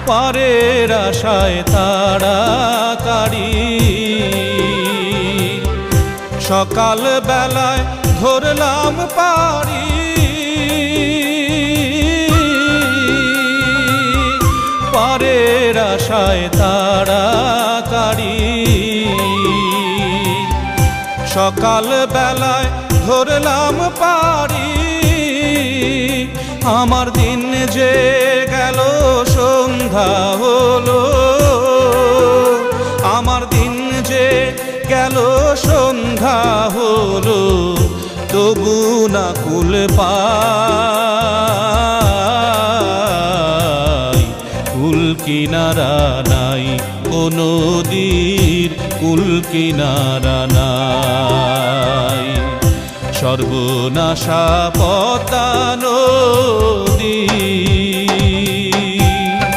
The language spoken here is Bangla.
পারের আশায় তাড়াতাড়ি সকাল বেলায় ধরলাম পারি পারের আশায় তাড়াতাড়ি সকাল বেলায় ধরলাম পারি আমার দিন যে গেল সন্ধ্যা হলো আমার দিন যে গেল সন্ধ্যা হলো তবু না কুল পাই কুল কিনারা নাই কোনো নদীর কুল কিনারা নাই সর্বনাশা পদ্মা নদী